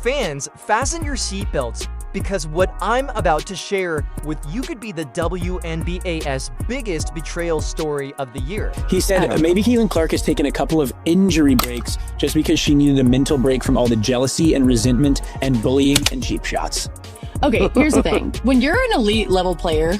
Fans, fasten your seatbelts because what I'm about to share with you could be the WNBA's biggest betrayal story of the year. He said maybe Caitlin Clark has taken a couple of injury breaks just because she needed a mental break from all the jealousy and resentment and bullying and cheap shots. Okay, here's the thing. When you're an elite level player,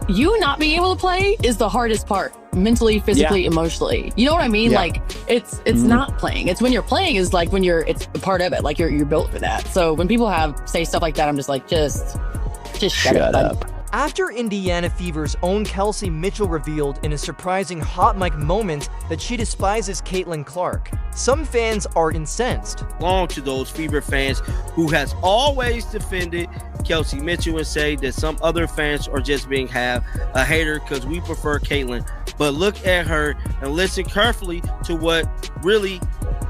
you not being able to play is the hardest part. Mentally, physically, emotionally. You know what I mean? Yeah. Like it's not playing. It's when you're playing is like when it's a part of it. Like you're built for that. So when people say stuff like that, I'm just like, just shut up. After Indiana Fever's own Kelsey Mitchell revealed in a surprising hot mic moment that she despises Caitlin Clark, some fans are incensed. Belong to those Fever fans who has always defended Kelsey Mitchell and say that some other fans are just being a hater because we prefer Caitlin. But look at her and listen carefully to what really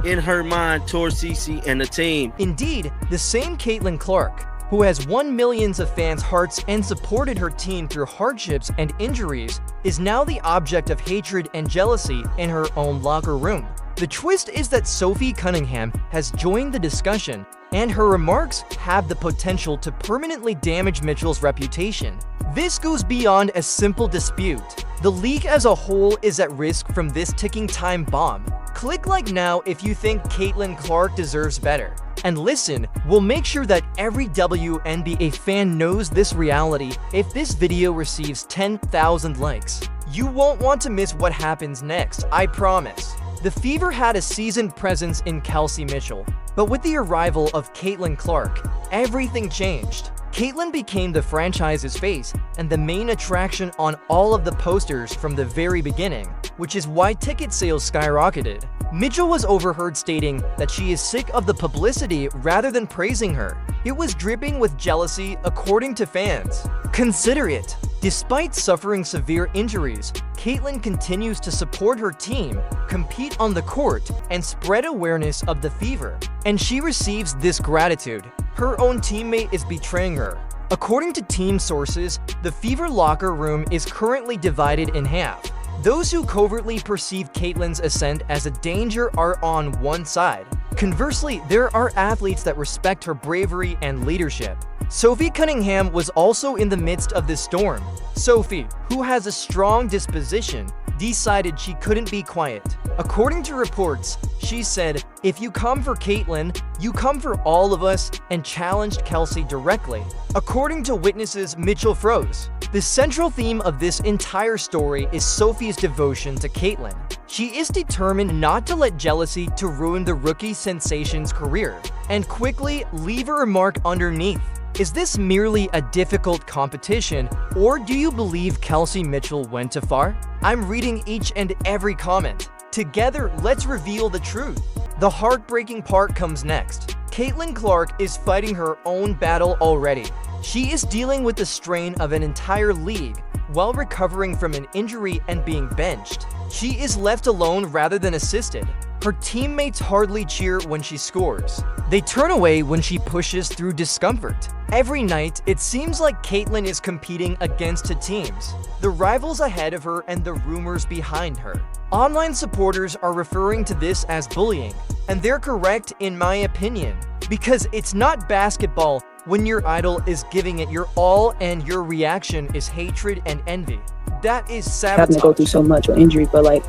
in her mind towards CC and the team. Indeed, the same Caitlin Clark, who has won millions of fans' hearts and supported her team through hardships and injuries, is now the object of hatred and jealousy in her own locker room. The twist is that Sophie Cunningham has joined the discussion, and her remarks have the potential to permanently damage Mitchell's reputation. This goes beyond a simple dispute. The league as a whole is at risk from this ticking time bomb. Click like now if you think Caitlin Clark deserves better. And listen, we'll make sure that every WNBA fan knows this reality if this video receives 10,000 likes. You won't want to miss what happens next, I promise. The Fever had a seasoned presence in Kelsey Mitchell, but with the arrival of Caitlin Clark, everything changed. Caitlin became the franchise's face and the main attraction on all of the posters from the very beginning, which is why ticket sales skyrocketed. Mitchell was overheard stating that she is sick of the publicity rather than praising her. It was dripping with jealousy according to fans. Consider it. Despite suffering severe injuries, Caitlin continues to support her team, compete on the court, and spread awareness of the Fever. And she receives this gratitude. Her own teammate is betraying her. According to team sources, the Fever locker room is currently divided in half. Those who covertly perceive Caitlin's ascent as a danger are on one side. Conversely, there are athletes that respect her bravery and leadership. Sophie Cunningham was also in the midst of this storm. Sophie, who has a strong disposition, decided she couldn't be quiet. According to reports, she said, "If you come for Caitlin, you come for all of us," and challenged Kelsey directly. According to witnesses, Mitchell froze. The central theme of this entire story is Sophie's devotion to Caitlin. She is determined not to let jealousy to ruin the rookie sensation's career, and quickly leave a remark underneath. Is this merely a difficult competition, or do you believe Kelsey Mitchell went too far? I'm reading each and every comment. Together, let's reveal the truth. The heartbreaking part comes next. Caitlin Clark is fighting her own battle already. She is dealing with the strain of an entire league while recovering from an injury and being benched. She is left alone rather than assisted. Her teammates hardly cheer when she scores. They turn away when she pushes through discomfort. Every night, it seems like Caitlin is competing against two teams, the rivals ahead of her and the rumors behind her. Online supporters are referring to this as bullying, and they're correct in my opinion, because it's not basketball when your idol is giving it your all and your reaction is hatred and envy. That is sabotage. Having to go through so much with injury, but like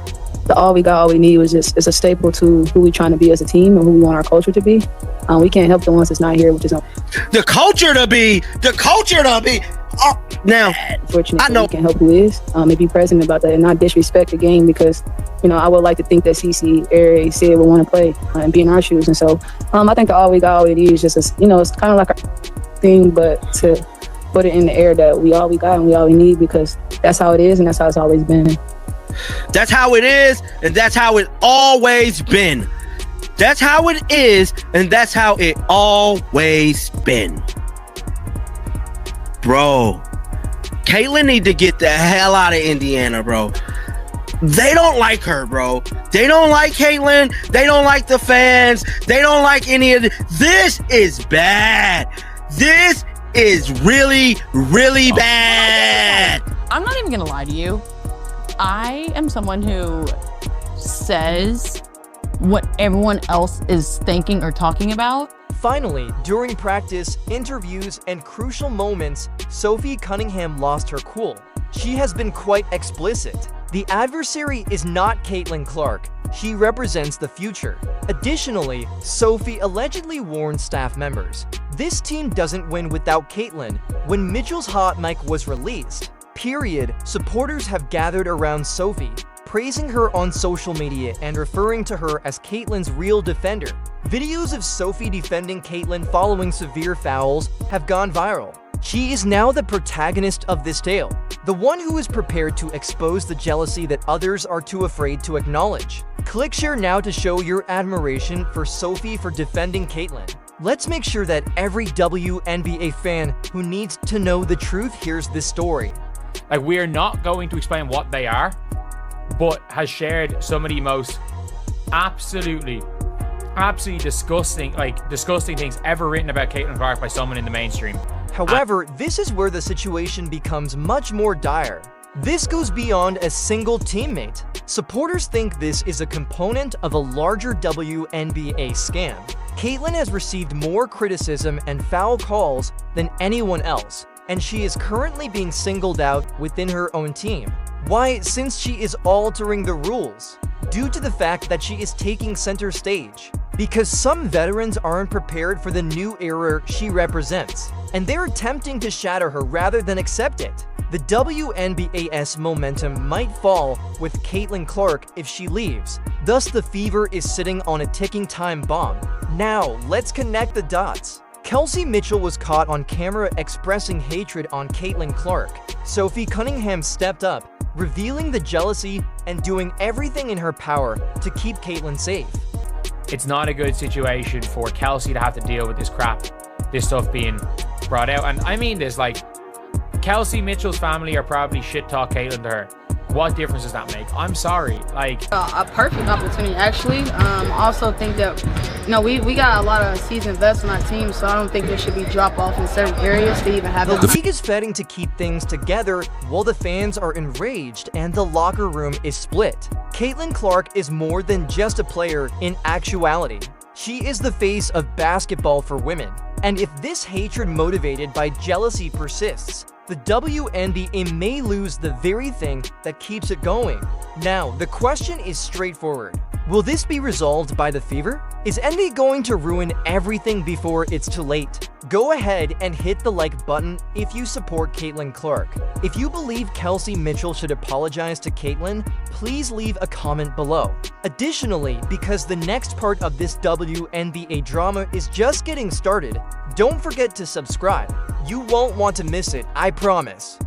the all we need was just it's a staple to who we trying to be as a team and who we want our culture to be. We can't help the ones that's not here, which is The culture to be. Oh, now, unfortunate. I know. We can't help who is. And be present about that and not disrespect the game because, I would like to think that CC, Aries, Sid would want to play and be in our shoes. And so I think the all we need is just, it's kind of like a thing, but to put it in the air that we all we got and we all we need because that's how it is and that's how it's always been. That's how it is, and that's how it always been. That's how it is, and that's how it always been. Bro, Caitlin need to get the hell out of Indiana, bro. They don't like her, bro. They don't like Caitlin. They don't like the fans. They don't like any of this is bad. This is really, really bad. I'm not even gonna lie to you. I am someone who says what everyone else is thinking or talking about. Finally, during practice, interviews, and crucial moments, Sophie Cunningham lost her cool. She has been quite explicit. The adversary is not Caitlin Clark. She represents the future. Additionally, Sophie allegedly warned staff members, "This team doesn't win without Caitlin." When Mitchell's hot mic was released, supporters have gathered around Sophie, praising her on social media and referring to her as Caitlin's real defender. Videos of Sophie defending Caitlin following severe fouls have gone viral. She is now the protagonist of this tale, the one who is prepared to expose the jealousy that others are too afraid to acknowledge. Click share now to show your admiration for Sophie for defending Caitlin. Let's make sure that every WNBA fan who needs to know the truth hears this story. Like, we are not going to explain what they are, but has shared some of the most absolutely disgusting things ever written about Caitlin Clark by someone in the mainstream. However, this is where the situation becomes much more dire. This goes beyond a single teammate. Supporters think this is a component of a larger WNBA scam. Caitlin has received more criticism and foul calls than anyone else, and she is currently being singled out within her own team. Why? Since she is altering the rules, due to the fact that she is taking center stage. Because some veterans aren't prepared for the new era she represents, and they're attempting to shatter her rather than accept it. The WNBA's momentum might fall with Caitlin Clark if she leaves. Thus, the fever is sitting on a ticking time bomb. Now, let's connect the dots. Kelsey Mitchell was caught on camera expressing hatred on Caitlin Clark. Sophie Cunningham stepped up, revealing the jealousy and doing everything in her power to keep Caitlin safe. It's not a good situation for Kelsey to have to deal with this crap, this stuff being brought out. And I mean this, like, Kelsey Mitchell's family are probably shit talk Caitlin to her. What difference does that make? I'm sorry. Like, a perfect opportunity, actually. Also think that, we got a lot of seasoned vets on our team, so I don't think there should be drop off in certain areas to even have The it. league is fighting to keep things together while the fans are enraged and the locker room is split. Caitlin Clark is more than just a player in actuality. She is the face of basketball for women. And if this hatred motivated by jealousy persists, the WNBA may lose the very thing that keeps it going. Now, the question is straightforward. Will this be resolved by the fever? Is Envy going to ruin everything before it's too late? Go ahead and hit the like button if you support Caitlin Clark. If you believe Kelsey Mitchell should apologize to Caitlin, please leave a comment below. Additionally, because the next part of this WNBA drama is just getting started, don't forget to subscribe. You won't want to miss it, I promise.